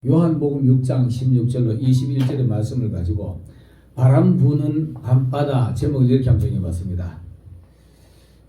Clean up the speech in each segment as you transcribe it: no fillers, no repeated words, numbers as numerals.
요한복음 6장 16절로 21절의 말씀을 가지고 바람 부는 밤바다 제목을 이렇게 한번 정해봤습니다.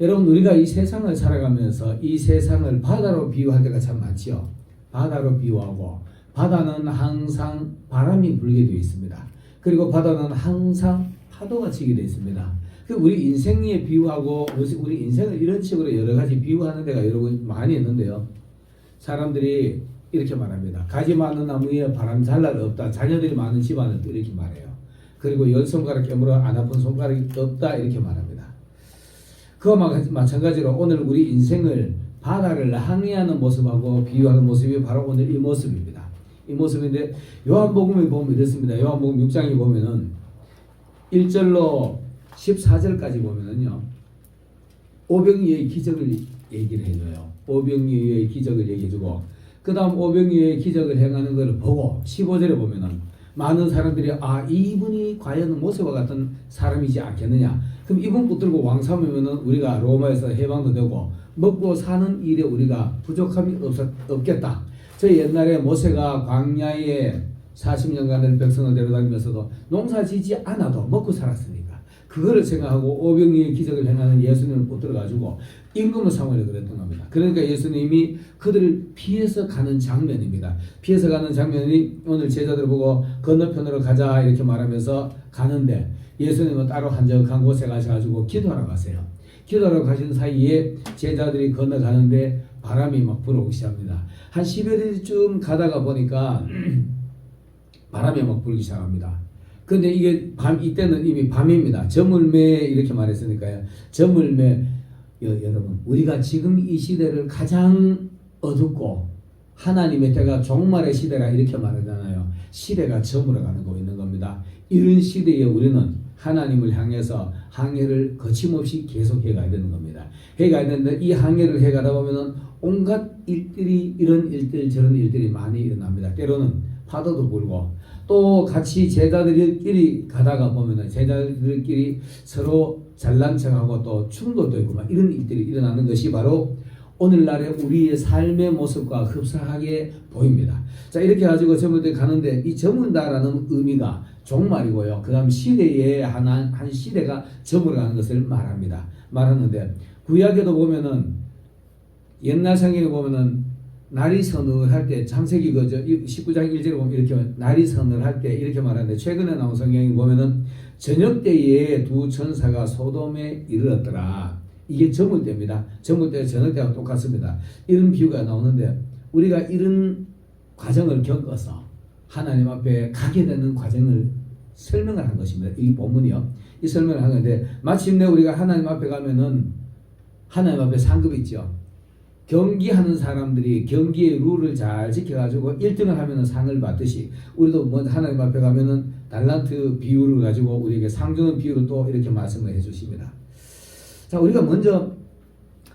여러분, 우리가 이 세상을 살아가면서 이 세상을 바다로 비유할 때가 참 많지요. 바다로 비유하고, 바다는 항상 바람이 불게 되어 있습니다. 그리고 바다는 항상 파도가 치게 되어 있습니다. 우리 인생에 비유하고, 우리 인생을 이런 식으로 여러 가지 비유하는 데가 여러 번 많이 있는데요. 사람들이 이렇게 말합니다. 가지 많은 나무에 바람 잘 날 없다. 자녀들이 많은 집안은 또 이렇게 말해요. 그리고 열 손가락 깨물어 안 아픈 손가락이 없다, 이렇게 말합니다. 그와 마찬가지로 오늘 우리 인생을 바다를 항해하는 모습하고 비유하는 모습이 바로 오늘 이 모습입니다. 이 모습인데, 요한복음에 보면 이렇습니다. 요한복음 6장에 보면은 1절로 14절까지 보면은요, 오병이어의 기적을 얘기를 해줘요. 오병이어의 기적을 얘기해주고, 그 다음 오병이어의 기적을 행하는 것을 보고 15절에 보면은 많은 사람들이 이분이 과연 모세와 같은 사람이지 않겠느냐. 그럼 이분 붙들고 왕 삼으면은 우리가 로마에서 해방도 되고 먹고 사는 일에 우리가 부족함이 없겠다. 저 옛날에 모세가 광야에 40년간을 백성을 데려다니면서도 농사 짓지 않아도 먹고 살았으니까 그거를 생각하고 오병이어의 기적을 행하는 예수님을 붙들어가지고 임금을 삼으려고 그랬던 겁니다. 그러니까 예수님이 그들을 피해서 가는 장면입니다. 피해서 가는 장면이 오늘 제자들 보고 건너편으로 가자 이렇게 말하면서 가는데, 예수님은 따로 한적한 곳에 가셔가지고 기도하러 가세요. 기도하러 가신 사이에 제자들이 건너가는데 바람이 막 불어오기 시작합니다. 한 10여리쯤 가다가 보니까 바람이 막 불기 시작합니다. 근데 이게 이때는 이미 밤입니다. 저물매 이렇게 말했으니까요. 저물매. 여러분, 우리가 지금 이 시대를 가장 어둡고 하나님의 때가 종말의 시대라 이렇게 말하잖아요. 시대가 저물어가고 있는 겁니다. 이런 시대에 우리는 하나님을 향해서 항해를 거침없이 계속해 가야 되는 겁니다. 해 가야 되는데, 이 항해를 해 가다 보면은 온갖 일들이, 이런 일들 저런 일들이 많이 일어납니다. 때로는 파도도 불고, 또 같이 제자들끼리 가다가 보면은 제자들끼리 서로 잘난 척하고 또 충돌도 있고 막 이런 일들이 일어나는 것이 바로 오늘날의 우리의 삶의 모습과 흡사하게 보입니다. 자, 이렇게 가지고 저물 때 가는데, 이 저문다라는 의미가 종말이고요. 그 다음 시대에 한 시대가 저물어가는 것을 말하는데, 구약에도 보면은 옛날 성경에 보면은 날이 서늘할 때, 창세기 19장 1절에 보면 이렇게 날이 서늘할 때 이렇게 말하는데, 최근에 나온 성경에 보면은 저녁 때에 두 천사가 소돔에 이르렀더라. 이게 저물 때입니다. 저물 때와 저녁 때와 똑같습니다. 이런 비유가 나오는데, 우리가 이런 과정을 겪어서 하나님 앞에 가게 되는 과정을 설명을 한 것입니다. 이 본문이요. 이 설명을 한 건데, 마침내 우리가 하나님 앞에 가면은 하나님 앞에 상급이 있죠. 경기하는 사람들이 경기의 룰을 잘 지켜가지고 1등을 하면은 상을 받듯이, 우리도 먼저 하나님 앞에 가면은 달란트 비율을 가지고 우리에게 상 주는 비율을 또 이렇게 말씀을 해주십니다. 자, 우리가 먼저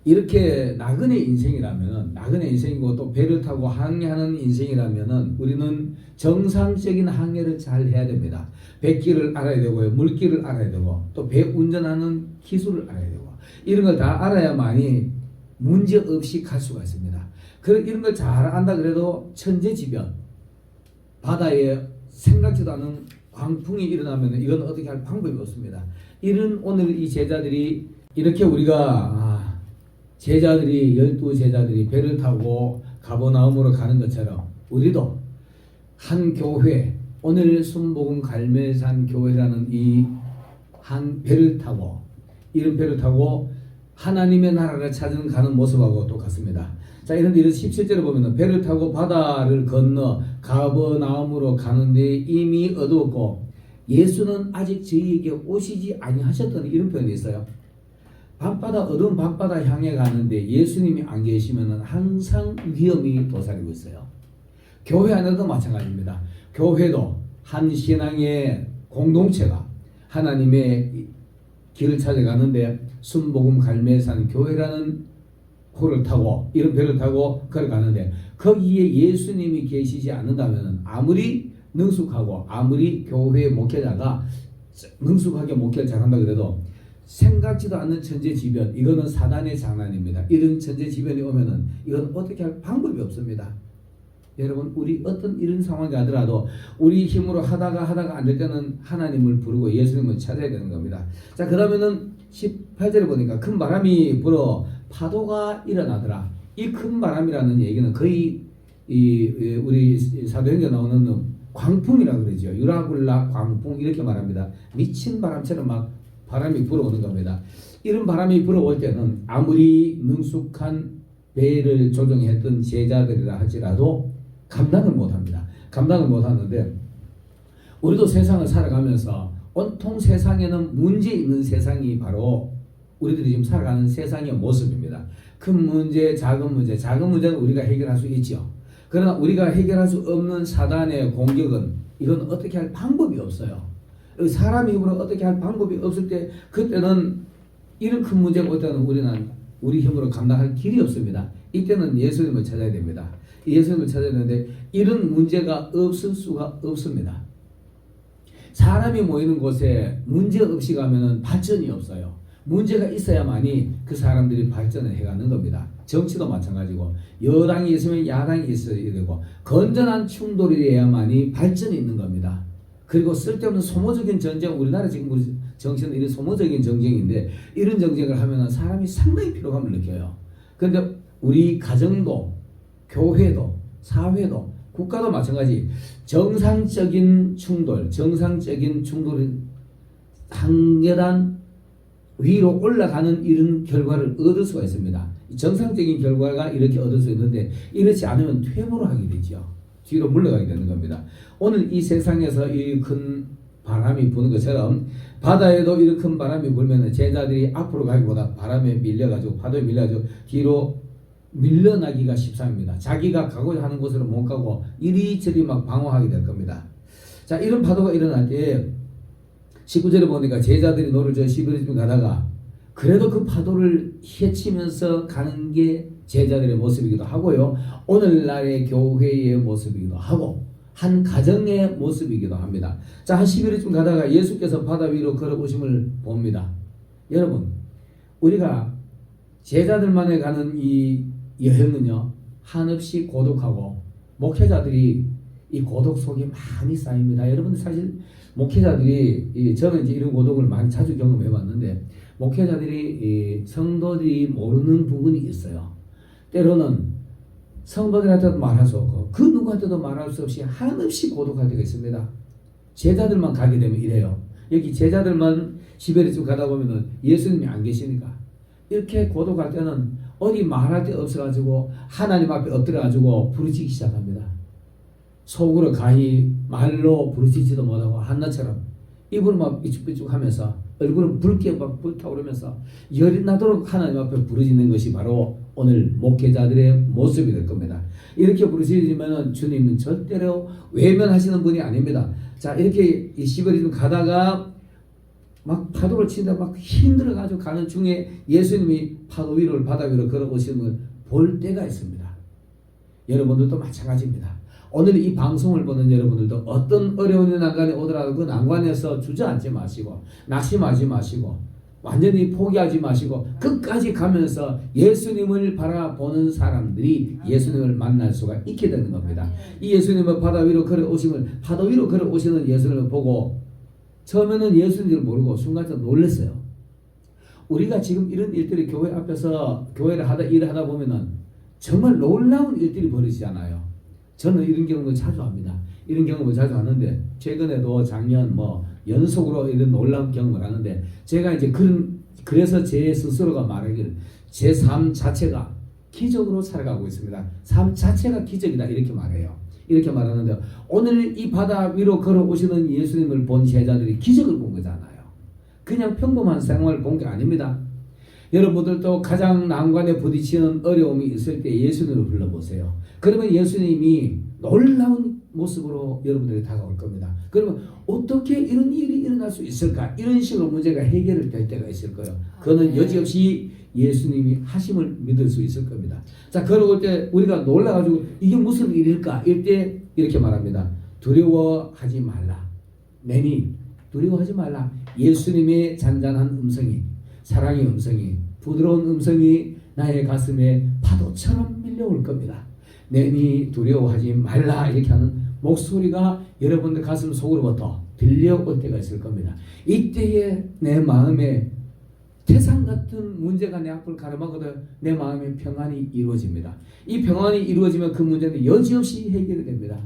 이렇게 나그네 인생이라면은, 나그네 인생이고 또 배를 타고 항해하는 인생이라면은 우리는 정상적인 항해를 잘 해야 됩니다. 배길을 알아야 되고요, 물길을 알아야 되고, 또 배 운전하는 기술을 알아야 되고, 이런 걸 다 알아야만이 문제 없이 갈 수가 있습니다. 이런 걸 잘 안다 그래도 천재지변, 바다에 생각지도 않은 광풍이 일어나면 이건 어떻게 할 방법이 없습니다. 이런 오늘 이 제자들이 이렇게 우리가 제자들이 12제자들이 배를 타고 가버나움으로 가는 것처럼 우리도 한 교회, 오늘 순복음 갈매산 교회라는 이 한 배를 타고, 이런 배를 타고 하나님의 나라를 찾는 가는 모습하고 똑같습니다. 자, 이런데 17절에 보면 배를 타고 바다를 건너 가버나움으로 가는데 이미 어두웠고 예수는 아직 저희에게 오시지 아니하셨다는 이런 표현이 있어요. 어두운 밤바다 향해 가는데 예수님이 안 계시면 항상 위험이 도사리고 있어요. 교회 안에도 마찬가지입니다. 교회도 한 신앙의 공동체가 하나님의 길을 찾아가는데, 순복음 갈매산 교회라는 호를 타고, 이런 배를 타고 걸어가는데, 거기에 예수님이 계시지 않는다면 아무리 능숙하고 아무리 교회 목회자가 능숙하게 목회를 잘한다 그래도 생각지도 않는 천재지변, 이거는 사단의 장난입니다. 이런 천재지변이 오면은 이건 어떻게 할 방법이 없습니다. 여러분, 우리 어떤 이런 상황이 하더라도 우리 힘으로 하다가 안 될 때는 하나님을 부르고 예수님을 찾아야 되는 겁니다. 자, 그러면은 18절에 보니까 큰 바람이 불어 파도가 일어나더라. 이 큰 바람이라는 얘기는 거의 우리 사도행전에 나오는 광풍이라고 그러죠. 유라굴라 광풍 이렇게 말합니다. 미친 바람처럼 막 바람이 불어오는 겁니다. 이런 바람이 불어올 때는 아무리 능숙한 배를 조종했던 제자들이라 할지라도 감당을 못합니다. 감당을 못하는데 우리도 세상을 살아가면서 온통 세상에는 문제 있는 세상이 바로 우리들이 지금 살아가는 세상의 모습입니다. 큰 문제, 작은 문제는 우리가 해결할 수 있죠. 그러나 우리가 해결할 수 없는 사단의 공격은 이건 어떻게 할 방법이 없어요. 사람 힘으로 어떻게 할 방법이 없을 때 그때는 이런 큰 문제가 올 때는 우리는 우리 힘으로 감당할 길이 없습니다. 이때는 예수님을 찾아야 됩니다. 예수님을 찾아야 되는데 이런 문제가 없을 수가 없습니다. 사람이 모이는 곳에 문제 없이 가면은 발전이 없어요. 문제가 있어야만이 그 사람들이 발전을 해가는 겁니다. 정치도 마찬가지고 여당이 있으면 야당이 있어야 되고 건전한 충돌이어야만이 발전이 있는 겁니다. 그리고 쓸데없는 소모적인 전쟁, 우리나라 지금 우리 정치는 이런 소모적인 정쟁인데 이런 정쟁을 하면은 사람이 상당히 피로감을 느껴요. 그런데 우리 가정도 교회도 사회도 국가도 마찬가지 정상적인 충돌은 한 계단 위로 올라가는 이런 결과를 얻을 수가 있습니다. 정상적인 결과가 이렇게 얻을 수 있는데 이렇지 않으면 퇴보를 하게 되죠. 뒤로 물러가게 되는 겁니다. 오늘 이 세상에서 이 큰 바람이 부는 것처럼 바다에도 이렇게 큰 바람이 불면 제자들이 앞으로 가기보다 바람에 밀려가지고 파도에 밀려가지고 뒤로 밀려나기가 십상입니다. 자기가 가고자 하는 곳으로 못 가고 이리저리 막 방황하게 될 겁니다. 자, 이런 파도가 일어날 때 19절에 보니까 제자들이 노를 저 시베리쯤 가다가 그래도 그 파도를 헤치면서 가는 게 제자들의 모습이기도 하고요. 오늘날의 교회의 모습이기도 하고 한 가정의 모습이기도 합니다. 자, 한 11일쯤 가다가 예수께서 바다 위로 걸어오심을 봅니다. 여러분, 우리가 제자들만에 가는 이 여행은요, 한없이 고독하고 목회자들이 이 고독 속에 많이 쌓입니다. 여러분, 사실 목회자들이 저는 이제 이런 고독을 많이 자주 경험해 봤는데 목회자들이 성도들이 모르는 부분이 있어요. 때로는 성도들한테도 말할 수 없고 그 누구한테도 말할 수 없이 한없이 고독할 때가 있습니다. 제자들만 가게 되면 이래요. 여기 제자들만 시베리쯤 가다 보면은 예수님이 안 계시니까 이렇게 고독할 때는 어디 말할 데 없어가지고 하나님 앞에 엎드려가지고 부르짖기 시작합니다. 속으로 가히 말로 부르짖지도 못하고 한나처럼 입을 막 삐죽삐죽 하면서 얼굴은 붉게 막 불타오르면서 열이 나도록 하나님 앞에 부르짖는 것이 바로 오늘 목회자들의 모습이 될 겁니다. 이렇게 부르짖으면 주님은 절대로 외면하시는 분이 아닙니다. 자, 이렇게 시베리쯤 가다가 막 파도를 치다 막 힘들어가지고 가는 중에 예수님이 파도 위로 바다 위로 걸어오시는 걸 볼 때가 있습니다. 여러분들도 마찬가지입니다. 오늘 이 방송을 보는 여러분들도 어떤 어려운 난관이 오더라도 그 난관에서 주저앉지 마시고 낙심하지 마시고 완전히 포기하지 마시고 끝까지 가면서 예수님을 바라보는 사람들이 예수님을 만날 수가 있게 되는 겁니다. 이 예수님은 바다 위로 걸어오심을 파도 위로 걸어오시는 예수님을 보고 처음에는 예수님을 모르고 순간적으로 놀랐어요. 우리가 지금 이런 일들이 교회 앞에서 교회를 일을 하다 보면은 정말 놀라운 일들이 벌어지잖아요. 저는 이런 경험을 자주 합니다. 이런 경험을 자주 하는데 최근에도 작년 연속으로 이런 놀라운 경험을 하는데 제가 이제 그래서 제 스스로가 말하기를 제 삶 자체가 기적으로 살아가고 있습니다. 삶 자체가 기적이다 이렇게 말해요. 이렇게 말하는데 오늘 이 바다 위로 걸어오시는 예수님을 본 제자들이 기적을 본 거잖아요. 그냥 평범한 생활을 본 게 아닙니다. 여러분들도 가장 난관에 부딪히는 어려움이 있을 때 예수님을 불러보세요. 그러면 예수님이 놀라운 모습으로 여러분들이 다가올 겁니다. 그러면 어떻게 이런 일이 일어날 수 있을까? 이런 식으로 문제가 해결될 때가 있을 거예요. 그거는 여지없이 예수님이 하심을 믿을 수 있을 겁니다. 자, 걸어올 때 우리가 놀라가지고 이게 무슨 일일까? 이때 이렇게 말합니다. 두려워하지 말라. 매니 두려워하지 말라. 예수님의 잔잔한 음성이 사랑의 음성이 부드러운 음성이 나의 가슴에 파도처럼 밀려올 겁니다. 내니 두려워하지 말라 이렇게 하는 목소리가 여러분들 가슴 속으로부터 들려올 때가 있을 겁니다. 이때에 내 마음에 태산 같은 문제가 내 앞을 가로막아도 내 마음에 평안이 이루어집니다. 이 평안이 이루어지면 그 문제는 여지없이 해결이 됩니다.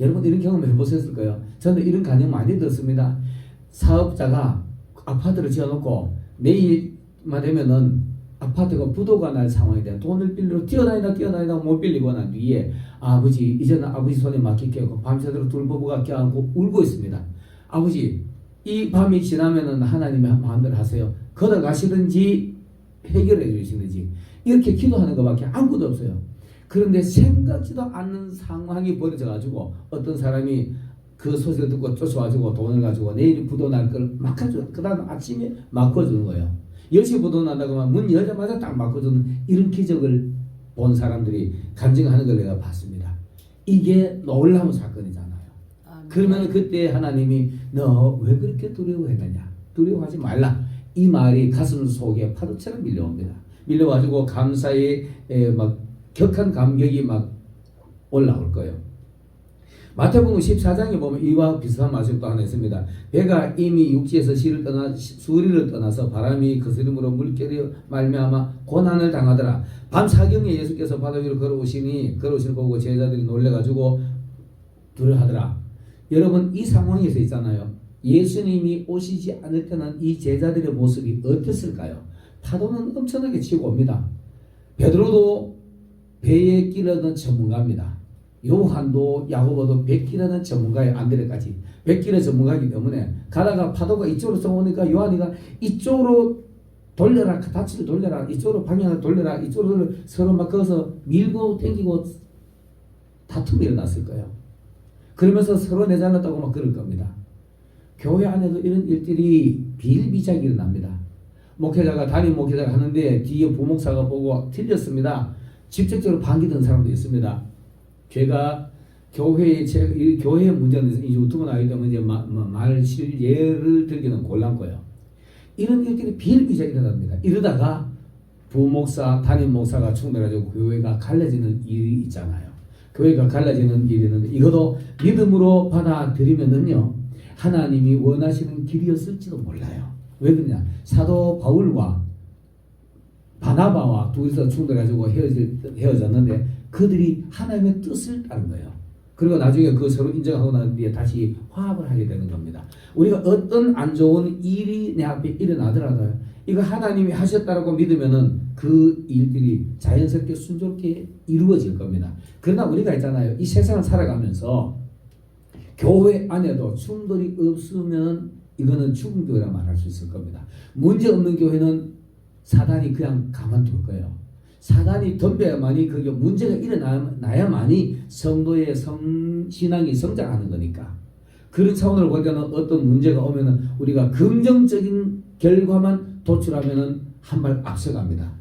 여러분 이런 경험 해보셨을 거예요. 저는 이런 간증 많이 듣습니다. 사업자가 아파트를 지어놓고 내일만 되면은 아파트가 부도가 날 상황이 돼. 돈을 빌리러 뛰어다니다 못 빌리고 난 뒤에 아버지 이제는 아버지 손에 맡길게요. 밤새도록 둘 부부가 껴안고 울고 있습니다. 아버지 이 밤이 지나면은 하나님의 마음대로 하세요. 걷어가시든지 해결해 주시든지 이렇게 기도하는 것밖에 아무것도 없어요. 그런데 생각지도 않는 상황이 벌어져 가지고 어떤 사람이 그 소식을 듣고 쫓아와가지고 돈을 가지고 내일 부도 날 걸 막아줘. 그 다음 아침에 막아주는 거예요. 10시 부도 난다고 하면 문 열자마자 딱 막아주는 이런 기적을 본 사람들이 간증하는 걸 내가 봤습니다. 이게 놀라운 사건이잖아요. 그러면 그때 하나님이 너 왜 그렇게 두려워했느냐? 두려워하지 말라. 이 말이 가슴 속에 파도처럼 밀려옵니다. 밀려가지고 감사의 막 격한 감격이 막 올라올 거예요. 마태복음 14장에 보면 이와 비슷한 말씀도 하나 있습니다. 배가 이미 육지에서 수리를 떠나서 바람이 거스름으로 물결이 말미암아 고난을 당하더라. 밤 사경에 예수께서 바다 위로 걸어오시는 거 보고 제자들이 놀래가지고 두려워하더라. 여러분 이 상황에서 있잖아요. 예수님이 오시지 않을 때는 이 제자들의 모습이 어땠을까요? 파도는 엄청나게 치고 옵니다. 베드로도 배에 끼려던 전문가입니다. 요한도 야고보도 백기라는 전문가의 안드레까지 백기의 전문가이기 때문에 가다가 파도가 이쪽으로 쏘니까 요한이가 이쪽으로 돌려라 다치를 돌려라 이쪽으로 방향을 돌려라 이쪽으로 서로 막 거기서 밀고 당기고 다툼이 일어났을 거예요. 그러면서 서로 내잘랐다고 막 그럴 겁니다. 교회 안에도 이런 일들이 비일비재하게 일어납니다. 목회자가 담임 목회자가 하는데 뒤에 부목사가 보고 틀렸습니다. 직접적으로 반기던 사람도 있습니다. 제가 교회의 문제는 이제 유튜브 나오기 때문에 이제 말실 예를 들기는 곤란고요. 이런 일들이 비일비재하게 일어납니다. 이러다가 부목사, 담임 목사가 충돌해가지고 교회가 갈라지는 일이 있잖아요. 교회가 갈라지는 일이 있는데 이것도 믿음으로 받아들이면은요 하나님이 원하시는 길이었을지도 몰라요. 왜 그러냐? 사도 바울과 바나바와 둘이서 충돌해가지고 헤어졌는데 그들이 하나님의 뜻을 따른 거예요. 그리고 나중에 그 서로 인정하고 난 뒤에 다시 화합을 하게 되는 겁니다. 우리가 어떤 안 좋은 일이 내 앞에 일어나더라도 이거 하나님이 하셨다라고 믿으면은 그 일들이 자연스럽게 순조롭게 이루어질 겁니다. 그러나 우리가 있잖아요. 이 세상을 살아가면서 교회 안에도 충돌이 없으면 이거는 죽은 교회라 말할 수 있을 겁니다. 문제 없는 교회는 사단이 그냥 가만둘 거예요. 사단이 덤벼야만이 그게 문제가 일어나야만이 성도의 신앙이 성장하는 거니까. 그런 차원으로 볼 때는 어떤 문제가 오면은 우리가 긍정적인 결과만 도출하면은 한 발 앞서갑니다.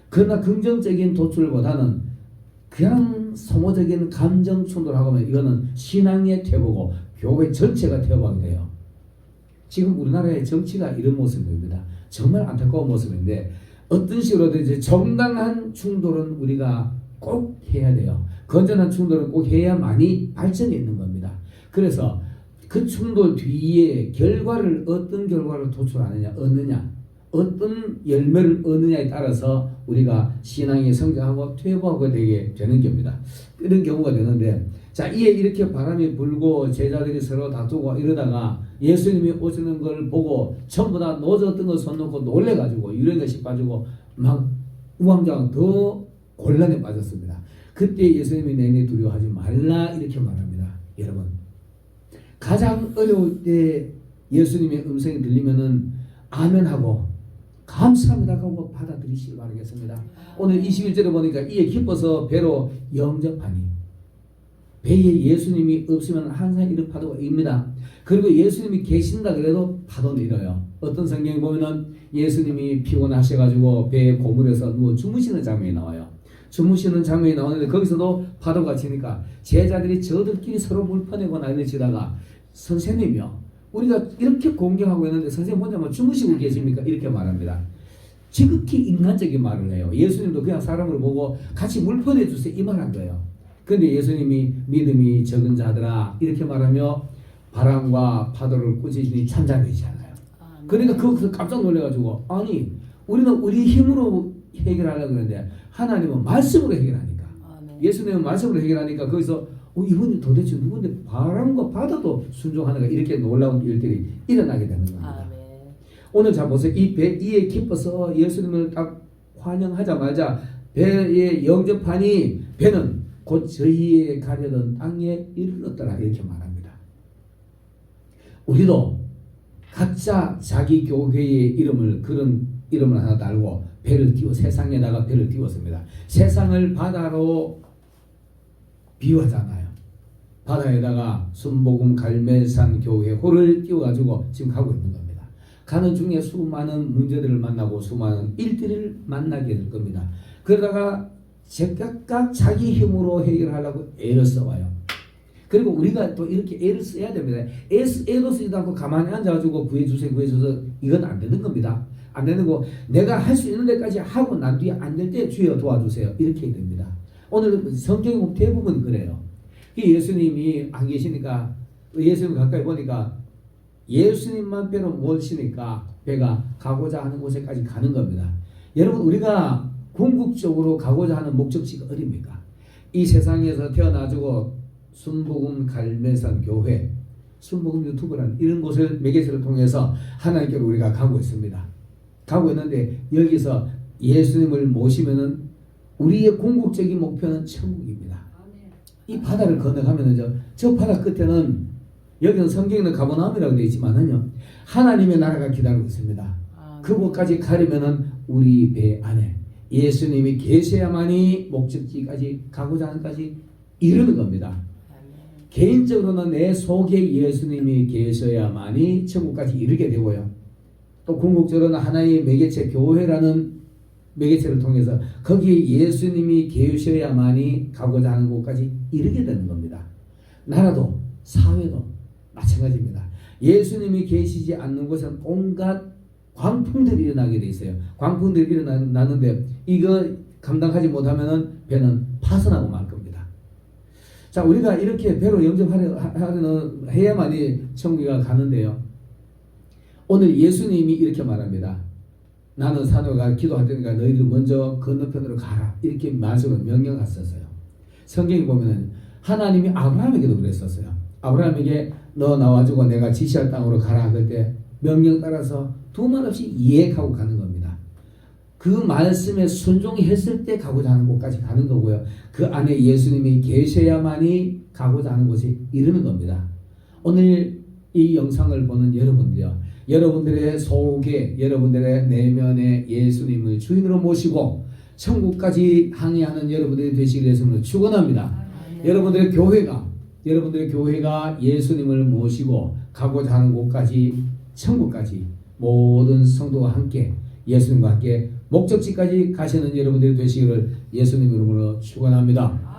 그러나 긍정적인 도출보다는 그냥 소모적인 감정 충돌하고 하면 이거는 신앙의 퇴보고 교회 전체가 퇴보하게 돼요. 지금 우리나라의 정치가 이런 모습입니다. 정말 안타까운 모습인데 어떤 식으로든 이제 정당한 충돌은 우리가 꼭 해야 돼요. 건전한 충돌은 꼭 해야만이 발전이 있는 겁니다. 그래서 그 충돌 뒤에 어떤 결과를 얻느냐, 어떤 열매를 얻느냐에 따라서 우리가 신앙이 성장하고 퇴보하고 되게 되는 겁니다. 이런 경우가 되는데, 자, 이에 이렇게 바람이 불고 제자들이 서로 다투고 이러다가 예수님이 오시는 걸 보고 전부 다 노졌던 거 손 놓고 놀래가지고 유령 것이 빠지고 막 우왕좌왕 더 곤란에 빠졌습니다. 그때 예수님이 내내 두려워하지 말라 이렇게 말합니다. 여러분, 가장 어려울 때 예수님의 음성이 들리면은 아멘하고 감사합니다 하고 받아들이시길 바라겠습니다. 오늘 21절에 보니까 이에 기뻐서 배로 영접하니, 배에 예수님이 없으면 항상 이런 파도가 입니다. 그리고 예수님이 계신다 그래도 파도는 일어요. 어떤 성경에 보면은 예수님이 피곤하셔가지고 배에 고물에서 누워 주무시는 장면이 나와요. 주무시는 장면이 나오는데 거기서도 파도가 치니까 제자들이 저들끼리 서로 물파내고 난리치다가 선생님이요, 우리가 이렇게 공경하고 있는데 선생님 혼자만 주무시고 계십니까? 이렇게 말합니다. 지극히 인간적인 말을 해요. 예수님도 그냥 사람을 보고 같이 물 퍼내주세요 이 말 한 거예요. 그런데 예수님이 믿음이 적은 자들아 이렇게 말하며 바람과 파도를 꾸짖으니 천장이잖아요. 그러니까 그것을 깜짝 놀래가지고 아니 우리는 우리 힘으로 해결하려고 그러는데 하나님은 말씀으로 해결하니까 예수님은 말씀으로 해결하니까 거기서 이분이 도대체 누군데 바람과 바다도 순종하는가 이렇게 놀라운 일들이 일어나게 되는 겁니다. 오늘 자 보세요. 이 이에 기뻐서 예수님을 딱 환영하자마자 배에 영접하니 배는 곧 저희의 가려던 땅에 이르렀더라 이렇게 말합니다. 우리도 각자 자기 교회의 이름을 그런 이름을 하나 달고 배를 띄워 세상에다가 배를 띄웠습니다. 세상을 바다로 비유하잖아요. 바다에다가 순복음 갈매산 교회 호를 띄워가지고 지금 가고 있는 겁니다. 가는 중에 수많은 문제들을 만나고 수많은 일들을 만나게 될 겁니다. 그러다가 각각 자기 힘으로 해결하려고 애를 써와요. 그리고 우리가 또 이렇게 애를 써야 됩니다. 애도 쓰지도 않고 가만히 앉아가지고 구해주세요 이건 안 되는 겁니다. 안 되는 거 내가 할 수 있는 데까지 하고 난 뒤에 안 될 때 주여 도와주세요 이렇게 됩니다. 오늘 성경에 보면 대부분 그래요. 예수님이 안 계시니까 예수님 가까이 보니까 예수님만 배로 모시니까 배가 가고자 하는 곳에까지 가는 겁니다. 여러분 우리가 궁극적으로 가고자 하는 목적지가 어디입니까? 이 세상에서 태어나주고 순복음 갈매산 교회, 순복음 유튜브라는 이런 곳을 매개체를 통해서 하나님께로 우리가 가고 있습니다. 가고 있는데 여기서 예수님을 모시면은 우리의 궁극적인 목표는 천국입니다. 이 바다를 건너가면은 저 바다 끝에는 여기는 성경에는 가버나움이라고 되어 있지만은요 하나님의 나라가 기다리고 있습니다. 그곳까지 가려면은 우리 배 안에 예수님이 계셔야만이 목적지까지 가고자 하는 까지 이르는 겁니다. 개인적으로는 내 속에 예수님이 계셔야만이 천국까지 이르게 되고요. 또 궁극적으로는 하나의 매개체 교회라는 매개체를 통해서 거기에 예수님이 계셔야만이 가고자 하는 곳까지 이르게 되는 겁니다. 나라도 사회도 마찬가지입니다. 예수님이 계시지 않는 곳은 온갖 광풍들이 일어나게 돼 있어요. 광풍들이 일어나는데 이거 감당하지 못하면은 배는 파손하고 말 겁니다. 자, 우리가 이렇게 배로 영접하려는 해야만이 천국에 가는데요. 오늘 예수님이 이렇게 말합니다. 나는 산으로 기도할 테니까 너희들 먼저 건너편으로 가라. 이렇게 말씀을 명령하셨어요. 성경에 보면은 하나님이 아브라함에게도 그랬었어요. 아브라함에게 너 나와주고 내가 지시할 땅으로 가라. 그때 명령 따라서 두말 없이 예약하고 가는 겁니다. 그 말씀에 순종했을 때 가고자 하는 곳까지 가는 거고요. 그 안에 예수님이 계셔야만이 가고자 하는 곳에 이르는 겁니다. 오늘 이 영상을 보는 여러분들이요. 여러분들의 속에 여러분들의 내면에 예수님을 주인으로 모시고 천국까지 항해하는 여러분들이 되시길 위해서 축원합니다. 여러분들의 교회가 예수님을 모시고 가고자 하는 곳까지 천국까지 모든 성도와 함께 예수님과 함께 목적지까지 가시는 여러분들이 되시기를 예수님 이름으로 축원합니다.